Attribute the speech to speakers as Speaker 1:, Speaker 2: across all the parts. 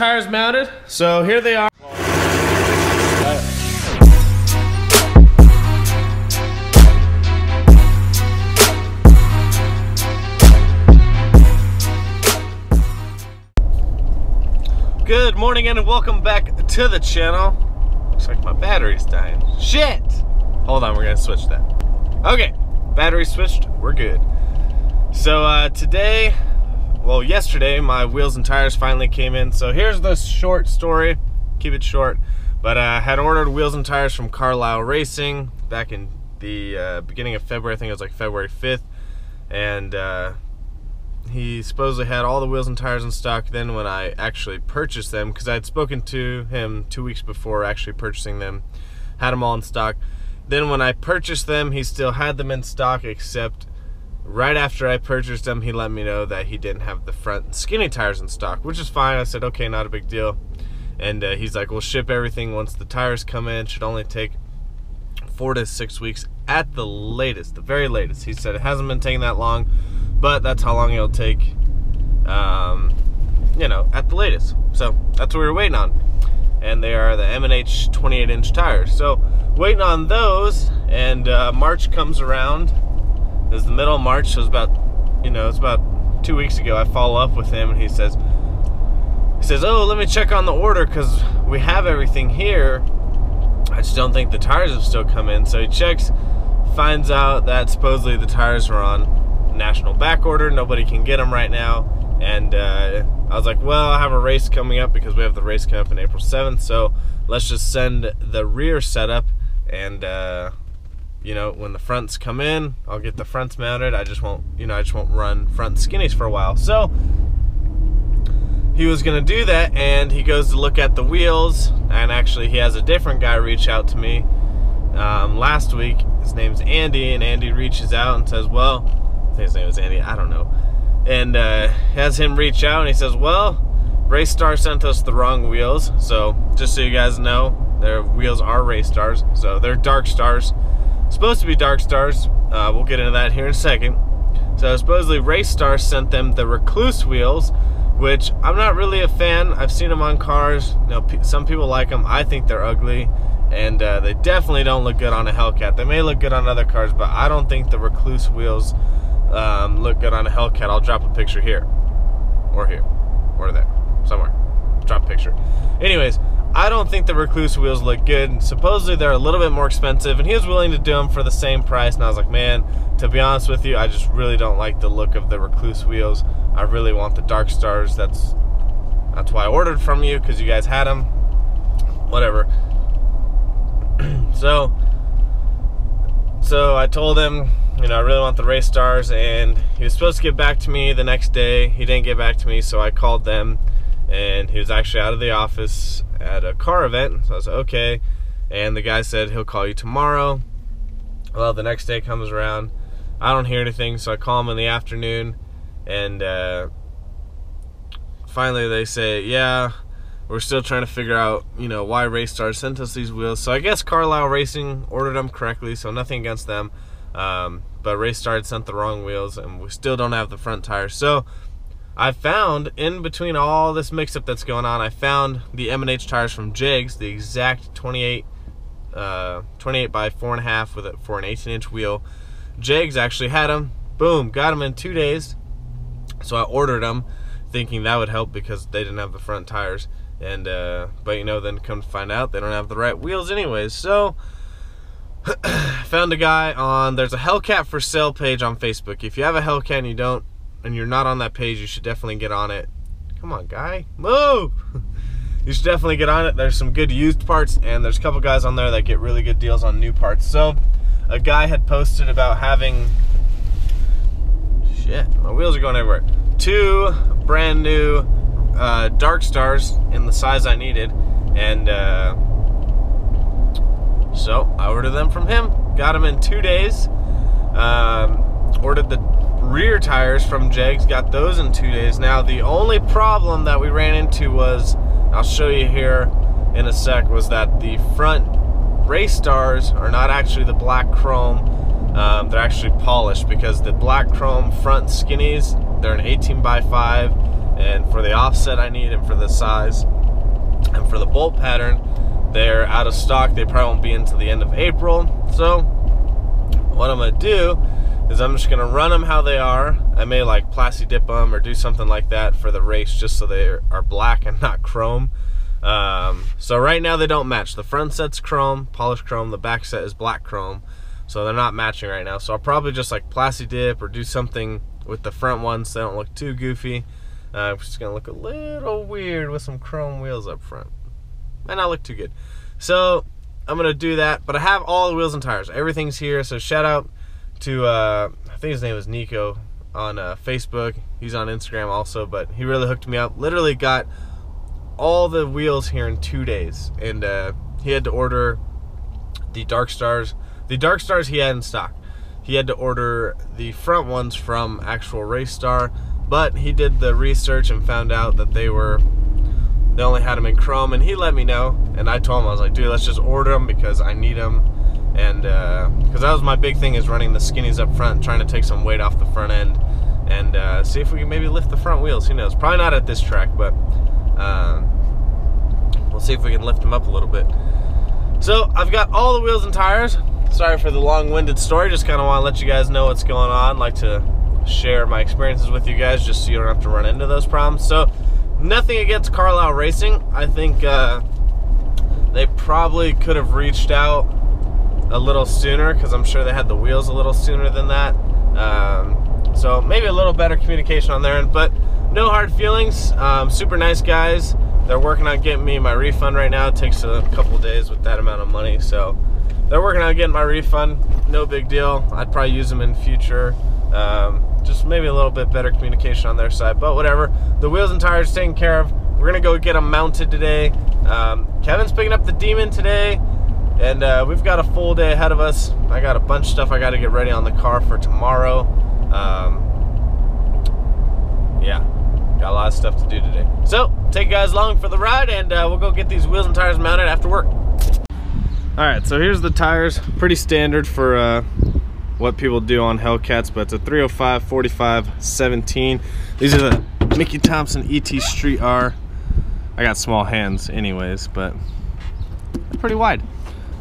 Speaker 1: Tires mounted, so here they are. Good morning and welcome back to the channel. Looks like my battery's dying. Shit! Hold on, we're gonna switch that. Okay, battery switched, we're good. So today, well yesterday, my wheels and tires finally came in. So here's the short story, keep it short. But I had ordered wheels and tires from Carlisle Racing back in the beginning of February. I think it was like February 5th. And he supposedly had all the wheels and tires in stock. Then when I actually purchased them, because I had spoken to him 2 weeks before actually purchasing them, had them all in stock. Then when I purchased them, he still had them in stock, except right after I purchased them, he let me know that he didn't have the front skinny tires in stock, which is fine. I said, okay, not a big deal. And he's like, we'll ship everything once the tires come in. Should only take 4 to 6 weeks at the latest, the very latest. He said it hasn't been taking that long, but that's how long it'll take, you know, at the latest. So that's what we were waiting on. And they are the M&H 28-inch tires. So waiting on those, and March comes around. It was the middle of March, so it's about, you know, it's about 2 weeks ago. I follow up with him, and he says, oh, let me check on the order, because we have everything here. I just don't think the tires have still come in. So he checks, finds out that supposedly the tires are on national back order, nobody can get them right now. And I was like, well, I have a race coming up, because we have the race coming up on April 7th, so let's just send the rear setup, and you know, when the fronts come in, I'll get the fronts mounted. I just won't, you know, I just won't run front skinnies for a while. So he was gonna do that, and he goes to look at the wheels, and actually he has a different guy reach out to me last week. His name's Andy, and Andy reaches out and says, well, I think his name is Andy, I don't know, and has him reach out, and he says, well, Race Star sent us the wrong wheels. So just so you guys know, their wheels are Race Stars, so they're Dark Stars, supposed to be Dark Stars. We'll get into that here in a second. So supposedly Race Star sent them the Recluse wheels, which I'm not really a fan. I've seen them on cars, you know, some people like them. I think they're ugly, and they definitely don't look good on a Hellcat. They may look good on other cars, but I don't think the Recluse wheels look good on a Hellcat. I'll drop a picture here, or there, somewhere. Drop a picture. Anyways, I don't think the Recluse wheels look good. Supposedly they're a little bit more expensive, and he was willing to do them for the same price. And I was like, man, to be honest with you, I just really don't like the look of the Recluse wheels. I really want the Dark Stars. That's why I ordered from you, because you guys had them. Whatever. So I told him, you know, I really want the Race Stars, and he was supposed to get back to me the next day. He didn't get back to me, so I called them, and he was actually out of the office at a car event. So I was like, okay. And the guy said he'll call you tomorrow. Well, the next day comes around, I don't hear anything, so I call him in the afternoon, and finally they say, yeah, we're still trying to figure out, you know, why Race Stars sent us these wheels. So I guess Carlisle Racing ordered them correctly, so nothing against them. But Race Star had sent the wrong wheels, and we still don't have the front tires. So I found, in between all this mix-up that's going on, I found the M&H tires from Jegs, the exact 28 by 4.5 for an 18-inch wheel. Jegs actually had them. Boom, got them in 2 days. So I ordered them, thinking that would help because they didn't have the front tires. And but you know, then come to find out they don't have the right wheels anyways. So found a guy on, there's a HELLCAT for sale page on Facebook. If you have a HELLCAT and you're not on that page, you should definitely get on it. Come on, guy, move. You should definitely get on it. There's some good used parts, and there's a couple guys on there that get really good deals on new parts. So a guy had posted about having, shit, my wheels are going everywhere, 2 brand new Dark Stars in the size I needed, and so I ordered them from him, got them in 2 days. Ordered the rear tires from Jegs, got those in 2 days. Now the only problem that we ran into was, I'll show you here in a sec, was that the front Race Stars are not actually the black chrome. They're actually polished, because the black chrome front skinnies, they're an 18 by 5, and for the offset I need, and for the size, and for the bolt pattern, they're out of stock. They probably won't be until the end of April. So what I'm gonna do is I'm just gonna run them how they are. I may like plasti dip them or do something like that for the race, just so they are black and not chrome. So right now they don't match. The front set's chrome, polished chrome. The back set is black chrome, so they're not matching right now. So I'll probably just like plasti dip or do something with the front ones so they don't look too goofy. It's just gonna look a little weird with some chrome wheels up front. Might not look too good. So I'm gonna do that, but I have all the wheels and tires. Everything's here. So shout out to I think his name is Nico on Facebook. He's on Instagram also, but he really hooked me up. Literally got all the wheels here in 2 days, and he had to order the Dark Stars. The Dark Stars he had in stock. He had to order the front ones from actual Race Star, but he did the research and found out that they only had them in chrome, and he let me know, and I told him, I was like, dude, let's just order them because I need them. And because that was my big thing, is running the skinnies up front, trying to take some weight off the front end, and see if we can maybe lift the front wheels. Who knows? Probably not at this track, but we'll see if we can lift them up a little bit. So I've got all the wheels and tires. Sorry for the long-winded story, just kind of want to let you guys know what's going on. Like to share my experiences with you guys just so you don't have to run into those problems. So nothing against Carlisle Racing. I think they probably could have reached out a little sooner, because I'm sure they had the wheels a little sooner than that. So maybe a little better communication on their end, but no hard feelings. Super nice guys. They're working on getting me my refund right now. It takes a couple days with that amount of money, so they're working on getting my refund. No big deal. I'd probably use them in future. Just maybe a little bit better communication on their side, but whatever. The wheels and tires taken care of. We're gonna go get them mounted today. Kevin's picking up the Demon today, and we've got a full day ahead of us. I got a bunch of stuff I got to get ready on the car for tomorrow. Yeah, got a lot of stuff to do today. So take you guys along for the ride, and we'll go get these wheels and tires mounted after work. All right, so here's the tires. Pretty standard for what people do on Hellcats, but it's a 305 45 17. These are the Mickey Thompson ET Street R. I got small hands anyways, but they're pretty wide,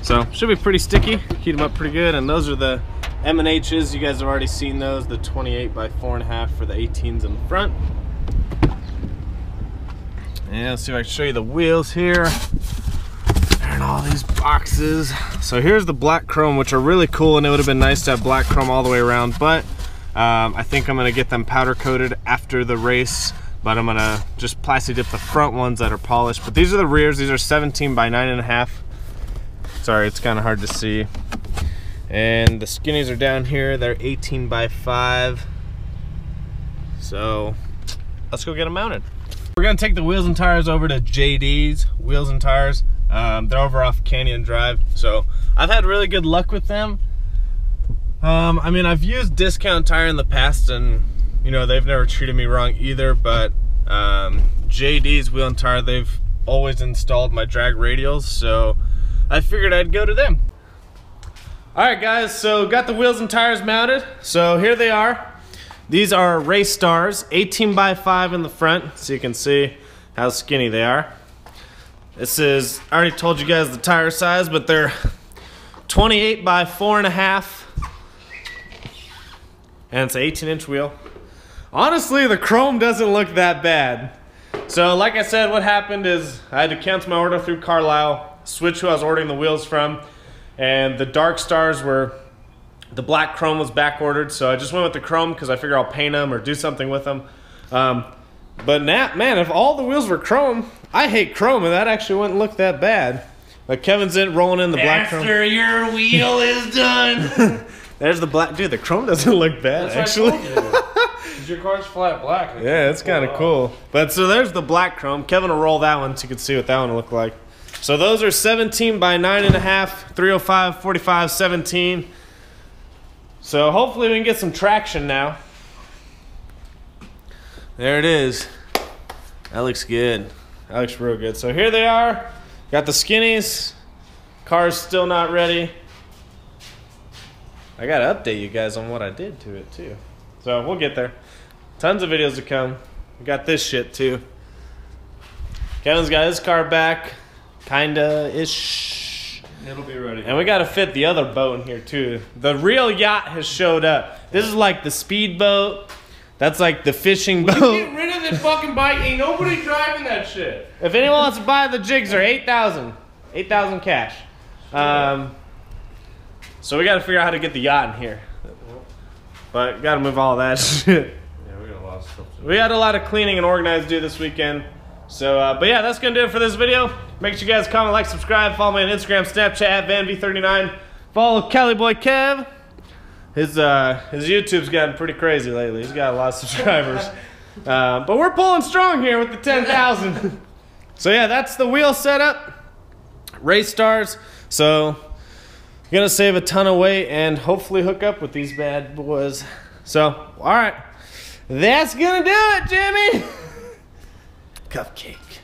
Speaker 1: so should be pretty sticky. Heat them up pretty good. And those are the M&H's. You guys have already seen those, the 28 by 4.5 for the 18s in the front. And let's see if I can show you the wheels here. They're in all these boxes. So here's the black chrome, which are really cool, and it would have been nice to have black chrome all the way around, but I think I'm gonna get them powder coated after the race, but I'm gonna just plasti dip the front ones that are polished. But these are the rears. These are 17 by 9.5. Sorry, it's kind of hard to see. And the skinnies are down here. They're 18 by 5. So let's go get them mounted. We're gonna take the wheels and tires over to JD's Wheels and Tires. They're over off Canyon Drive. So I've had really good luck with them. I mean, I've used Discount Tire in the past, and you know, they've never treated me wrong either, but JD's Wheel and Tire, they've always installed my drag radials, so I figured I'd go to them. Alright guys, so got the wheels and tires mounted. So here they are. These are Race Stars, 18 by 5 in the front, so you can see how skinny they are. This is, I already told you guys the tire size, but they're 28 by 4.5. And it's an 18-inch wheel. Honestly, the chrome doesn't look that bad. So like I said, what happened is I had to cancel my order through Carlisle, switch who I was ordering the wheels from, and the Dark Stars were, the black chrome was back ordered, so I just went with the chrome because I figure I'll paint them or do something with them. But now, man, if all the wheels were chrome, I hate chrome, and that actually wouldn't look that bad. But Kevin's rolling in the black chrome. After your wheel is done. There's the black, dude, the chrome doesn't look bad, actually.
Speaker 2: Your car's flat black.
Speaker 1: Yeah, it's kind of cool. But so there's the black chrome. Kevin will roll that one so you can see what that one will look like. So those are 17 by 9.5, 305, 45, 17. So hopefully we can get some traction now. There it is. That looks good. That looks real good. So here they are. Got the skinnies. Car's still not ready. I gotta update you guys on what I did to it too. So we'll get there. Tons of videos to come. We got this shit too. Kevin's got his car back, kinda-ish.
Speaker 2: It'll be ready.
Speaker 1: And we gotta fit the other boat in here too. The real yacht has showed up. This is like the speedboat. That's like the fishing boat.
Speaker 2: Get rid of this fucking bike. Ain't nobody driving that shit.
Speaker 1: If anyone wants to buy the jigs, are 8,000. 8,000 cash. So we got to figure out how to get the yacht in here. But got to move all that shit.
Speaker 2: Yeah, we got a lot of stuff to do.
Speaker 1: We had a lot of cleaning and organizing to do this weekend. So, but yeah, that's going to do it for this video. Make sure you guys comment, like, subscribe. Follow me on Instagram, Snapchat, at VanV39. Follow Cali Boy Kev. His YouTube's gotten pretty crazy lately. He's got a lot of subscribers. But we're pulling strong here with the 10,000. So yeah, that's the wheel setup. Race stars. So gonna save a ton of weight and hopefully hook up with these bad boys. So, all right. That's gonna do it, Jimmy. Cupcake.